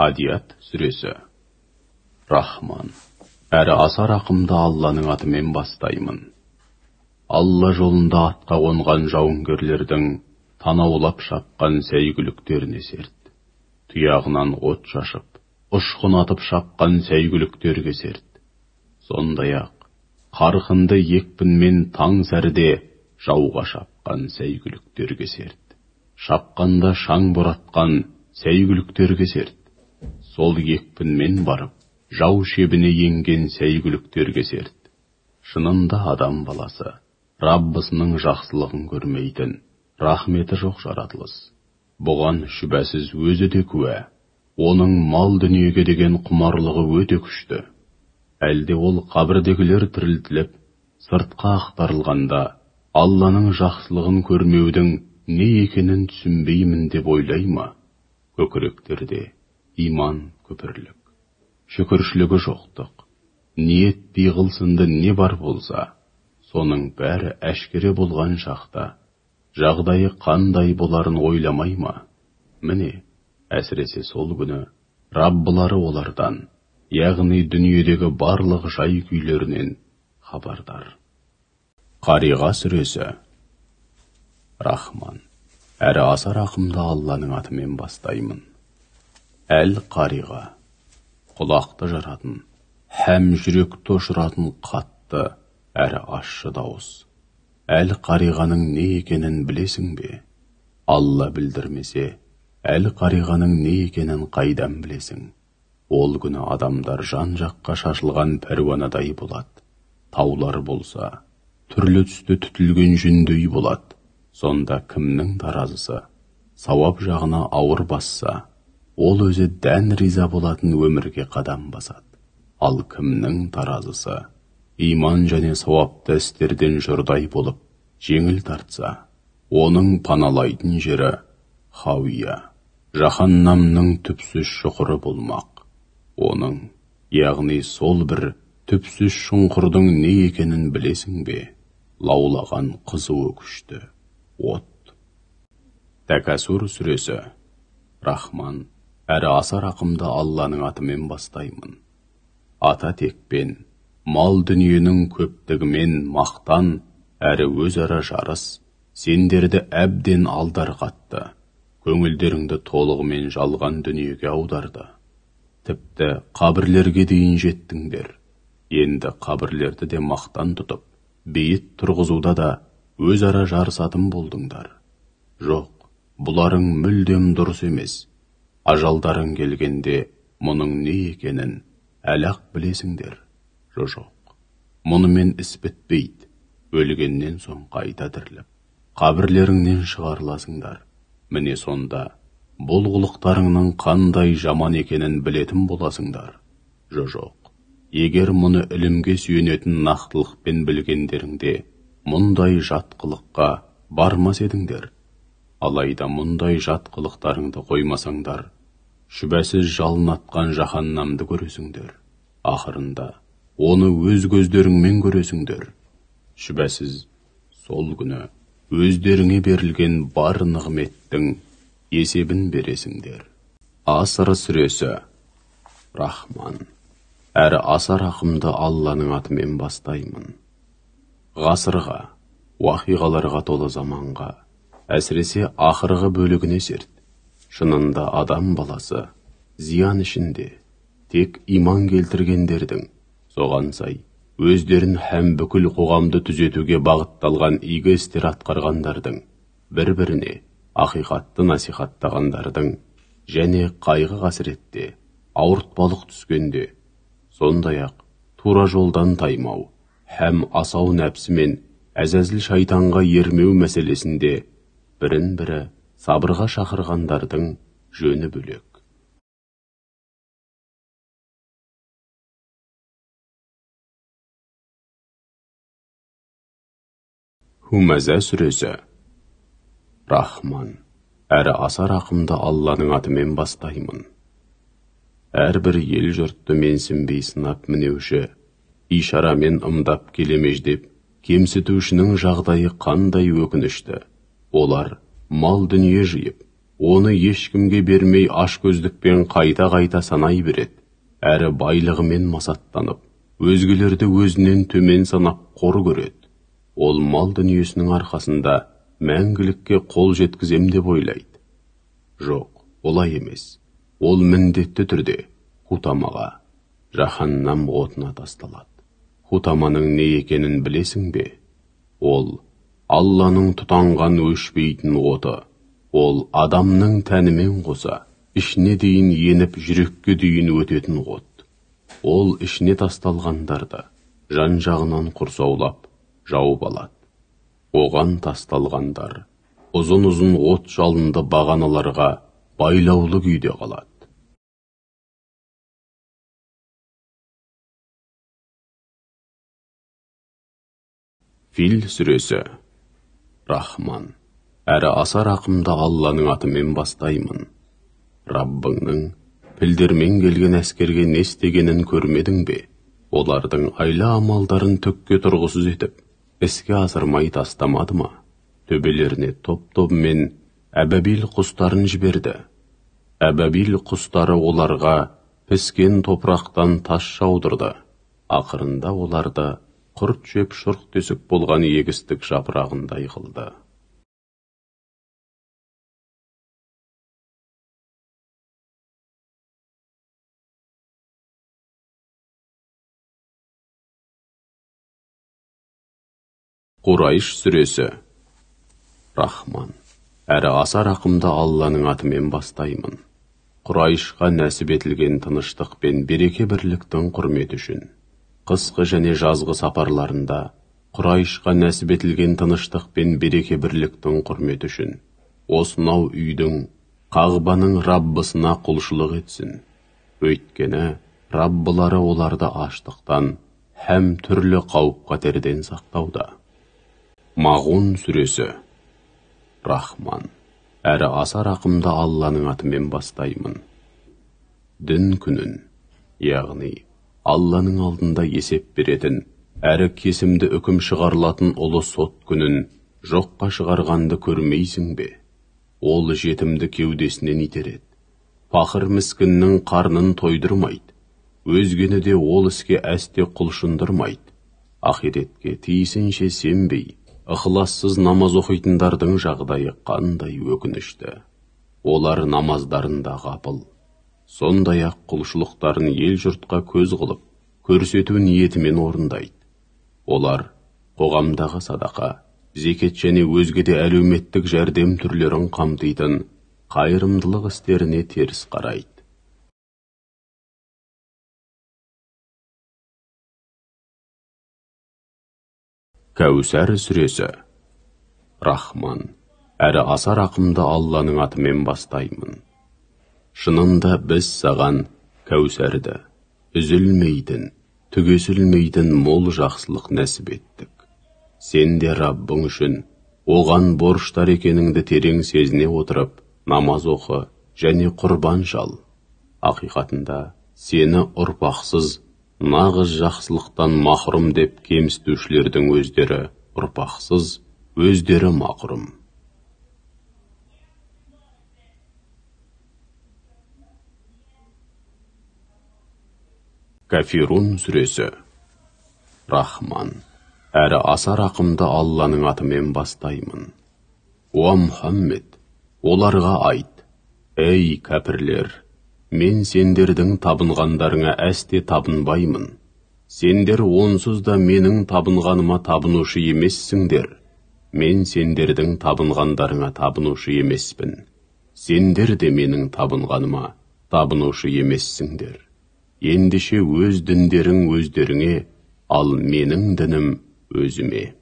Адият сүресі. Рахман. Әрі аса рақымды Алланың атымен бастаймын. Алла жолында атқа қонған жауынгерлердің танаулап шапқан сәйгүліктеріне серт. Тұяғынан от шашып, ұшқын атып шапқан сәйгүліктерге серт. Сондай-ақ, қарқынды екпінмен таң сәріде жауға шапқан сәйгүліктерге серт. Шапқанда шаң боратқан сәйгүліктерге серт. Сол екпінмен барып, жау шебіне енген сәйгүліктерге серт. Шынында адам баласы, Раббысының жақсылығын көрмейтін, рахметі жоқ жаратылыс. Бұған шүбәсіз өзі де куә. Оның мал дүниеге деген құмарлығы өте күшті. Әлде ол қабірдегілер тірілтіліп, сыртқа ақтарылғанда, Алланың жақсылығын көрмеудің не екенін түсінбеймін деп ойлай ма? Көкіректерде иман көпірлік, шүкіршілігі жоқтық, ниет пиғылсынды не бар болса, соның бәрі әшкере болған шақта, жағдайы қандай боларын ойламай ма? Міне, әсіресе сол күні Раббылары олардан, яғни дүниедегі барлық жай күйлерінен хабардар. Қариға сүресі. Рахман. Әрі аса рақымды Алланың атымен бастаймын. Әл-Қариға. Құлақты жаратын, һәм жүректі ұшыратын қатты, әрі ащы дауыс. Әл-Қариғаның не екенін білесің бе? Алла білдірмесе, Әл-Қариғаның не екенін қайдан білесің? Ол күні адамдар жан-жаққа шашылған пәруанадай болады. Таулар болса, түрлі түсті түтілген жүндей болады. Сонда кімнің таразысы, сауап жағына ауыр басса, ол өзі дән риза болатын өмірге қадам басады. Ал кімнің таразысы, иман және сауапты істерден жұрдай болып, жеңіл тартса, оның паналайтын жері хауия, жаһаннамның түпсіз шұқыры болмақ. Оның, яғни сол бір түпсіз шұңқырдың не екенін білесің бе? Лаулаған қызуы күшті. От. Тәкәсур сүресі. Рахман. Әрі аса рақымды Алланың атымен бастаймын. Ата текпен, мал дүниенің көптігімен мақтан, әрі өзара жарыс, сендерді әбден алдар қатты, көңілдеріңді толығымен жалған дүниеге аударды. Тіпті қабірлерге дейін жеттіңдер. Енді қабірлерді де мақтан тұтып, бейіт тұрғызуда да өзара жарысатын болдыңдар. Жоқ, бұларың мүлдем дұрыс емес. Ажалдарың келгенде мұның не екенін әлі-ақ білесіңдер. Жоқ, мұнымен іс бітпейді. Өлгеннен соң қайта тіріліп, қабірлеріңнен шығарыласыңдар. Міне сонда бұл қылықтарыңның қандай жаман екенін білетін боласыңдар. Жоқ, егер мұны ілімге сүйенетін нақтылықпен білгендеріңде, мұндай жат қылыққа бармас едіңдер. Алайда мұндай жат қылықтарыңды қоймасаңдар, шүбәсіз жалынатқан жаһаннамды көресіңдер. Ақырында оны өз көздеріңмен көресіңдер. Шүбәсіз сол күні өздеріңе берілген бар нығметтің есебін бересіңдер. Аср сүресі. Рахман. Әрі аса рақымды Алланың атымен бастаймын. Ғасырға, уақиғаларға толы заманға, әсіресе ақырғы бөлігіне серт. Шынында адам баласы, зиян ішінде, тек иман келтіргендердің, соған сай, өздерін һәм бүкіл қоғамды түзетуге бағытталған игі істер атқарғандардың, бір-біріне ақиқатты насихаттағандардың, және қайғы қасіретте, ауыртпалық түскенде, сондай-ақ тура жолдан таймау, һәм асау нәпсімен әзәзіл шайтанға ермеу мәселесінде бірін-бірі сабырға шақырғандардың жөні бөлек. Хумаза сүресі. Рахман. Әрі аса рақымды Алланың атымен бастаймын. Әрбір ел жұртты менсінбей сынап мінеуші, ишарамен ымдап келемеждеп, кемсітушінің жағдайы қандай өкінішті. Олар мал дүние жиып, оны ешкімге бермей ашкөздікпен қайта-қайта санай береді, әрі байлығымен масаттанып, өзгелерді өзінен төмен санап қор көреді. Ол мал дүниесінің арқасында мәңгілікке қол жеткізем деп ойлайды. Жоқ, олай емес. Ол міндетті түрде Хутамаға, жаһаннам отына тасталады. Хутаманың не екенін білесің бе? Ол Алланың тұтанған өшпейтін оты. Ол адамның тәнімен қоса, ішіне дейін еніп, жүрекке дейін өтетін от. Ол ішіне тасталғандарды жан-жағынан құрсаулап, жауып алады. Оған тасталғандар ұзын-ұзын от жалынды бағаналарға байлаулы күйде қалады. Фил сүресі. Рахман, әрі аса рақымды Алланың атымен бастаймын. Раббыңның пілдермен келген әскерге не істегенін көрмедің бе? Олардың айла амалдарын төкке тұрғысыз етіп, іске асырмай тастамады ма? Төбелеріне топ-тобымен әбәбил құстарын жіберді. Әбәбил құстары оларға піскен топырақтан тас жаудырды. Ақырында оларды құрт жеп шұрқ тесік болған егістік жапырағындай қылды. Құрайш сүресі. Рахман, әрі аса рақымды Алланың атымен бастаймын. Құрайшқа нәсіп етілген тыныштық пен береке бірліктің құрметі үшін. Қысқы және жазғы сапарларында Құрайшқа нәсіп етілген тыныштық пен береке бірліктің құрметі үшін. Осынау үйдің, Қағбаның Раббысына құлшылық етсін. Өйткені Раббылары оларды аштықтан һәм түрлі қауіп-қатерден сақтауда. Мағун сүресі. Рахман, әрі аса рақымды Алланың атымен бастаймын. Дін күнін, яғни Алланың алдында есеп беретін, әрі кесімді үкім шығарылатын ұлы сот күнін жоққа шығарғанды көрмейсің бе? Ол жетімді кеудесінен итереді. Пақыр міскіннің қарнын тойдырмайды. Өзгені де ол іске әсте құлшындырмайды. Ақиретке тиісінше сенбей, ықылассыз намаз оқитындардың жағдайы қандай өкінішті. Олар намаздарында ғапыл. Сондай-ақ құлшылықтарын ел жұртқа көз қылып, көрсету ниетімен орындайды. Олар қоғамдағы садақа, зекет және өзге де әлеуметтік жәрдем түрлерін қамтитын қайырымдылық істеріне теріс қарайды. Кәусәр сүресі. Рахман, әрі аса рақымды Алланың атымен бастаймын. Шынында біз саған Кәусәрді, үзілмейтін, түгесілмейтін мол жақсылық нәсіп еттік. Сен де Раббың үшін оған борыштар екеніңді терең сезіне отырып, намаз оқы және құрбан шал. Ақиқатында сені ұрпақсыз, нағыз жақсылықтан махрұм деп кемсітушілердің өздері ұрпақсыз, өздері махрұм. Кафирун сүресі. Рахман, әрі аса рақымды Алланың атымен бастаймын. О Мұхаммед, оларға айт: ей кәпірлер, мен сендердің табынғандарыңа әсте табынбаймын. Сендер онсыз да менің табынғаныма табынушы емессіңдер. Мен сендердің табынғандарыңа табынушы емеспін. Сендер де менің табынғаныма табынушы емессіңдер. Ендеше өз діндерің өздеріңе, ал менің дінім өзіме.